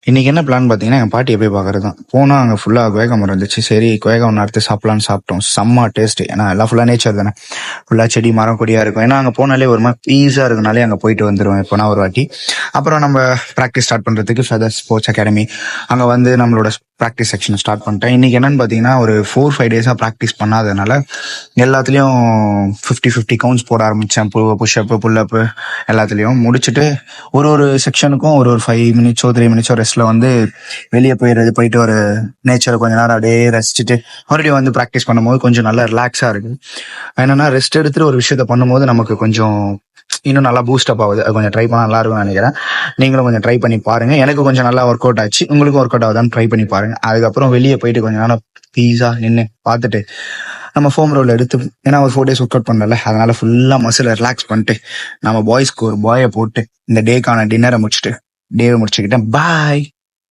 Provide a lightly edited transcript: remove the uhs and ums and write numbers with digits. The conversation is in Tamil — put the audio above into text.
இன்னைக்கு என்ன பிளான் பார்த்தீங்கன்னா, என் பாட்டியை போய் பார்க்கறது தான். போனா அங்கே ஃபுல்லாக கொய்யா மரம் இருந்துச்சு. சரி கொய்யா ஒன்று அறுத்து சாப்பிடலான்னு சாப்பிட்டோம். செம்ம டேஸ்ட். ஏன்னா எல்லாம் ஃபுல்லாக நேச்சர் தானே, ஃபுல்லாக செடி மரம் கொடியாக இருக்கும். ஏன்னா அங்கே போனாலே ஒரு மாதிரி பீஸாக இருக்கனாலே அங்கே போயிட்டு வந்துடுவேன் எப்போனா ஒரு வாட்டி. அப்புறம் நம்ம ப்ராக்டிஸ் ஸ்டார்ட் பண்ணுறதுக்கு ஃபெதர் ஸ்போர்ட்ஸ் அகாடமி அங்கே வந்து நம்மளோட ப்ராக்டிஸ் செக்ஷன் ஸ்டார்ட் பண்ணிட்டேன். இன்னைக்கு என்னன்னு பார்த்தீங்கன்னா, ஒரு 4-5 டேஸாக ப்ராக்டிஸ் பண்ணாததுனால எல்லாத்துலேயும் 50-50 கவுண்ட்ஸ் போட ஆரம்பித்தேன். புஷ்அப்பு புல்லப்பு எல்லாத்துலேயும் முடிச்சுட்டு ஒரு ஒரு செக்ஷனுக்கும் ஒரு ஒரு 5 மினிட்ஸோ 3 மினிட்ஸோ ரெஸ்ட்ல வந்து வெளியே போயிட்டு ஒரு நேச்சரை கொஞ்ச நேரம் அப்படியே ரசிச்சுட்டு மறுபடியும் வந்து ப்ராக்டிஸ் பண்ணும்போது கொஞ்சம் நல்லா ரிலாக்ஸா இருக்கு. என்னன்னா ரெஸ்ட் எடுத்துட்டு ஒரு விஷயத்த பண்ணும்போது நமக்கு கொஞ்சம் இன்னும் நல்லா பூஸ்ட் அப் ஆகுது. அது கொஞ்சம் ட்ரை பண்ணா நல்லா இருக்கும்னு நினைக்கிறேன். நீங்களும் கொஞ்சம் ட்ரை பண்ணி பாருங்க. எனக்கு கொஞ்சம் நல்லா ஒர்க் அவுட் ஆச்சு, உங்களுக்கும் ஒர்க் அவுட் ஆகுதான்னு ட்ரை பண்ணி பாருங்க. அதுக்கப்புறம் வெளியே போயிட்டு கொஞ்சம் நேரம் பீஸா நின்று பார்த்துட்டு நம்ம ஃபோம் ரோல் எடுத்து, ஏன்னா ஒரு 4 டேஸ் ஒர்க் அவுட் பண்ணல, அதனால ஃபுல்லா மசில் ரிலாக்ஸ் பண்ணிட்டு நம்ம பாய்ஸ்க்கு ஒரு பாயை போட்டு இந்த டேக்கான டின்னரை முடிச்சுட்டு டேவை முடிச்சுக்கிட்டேன். பாய்.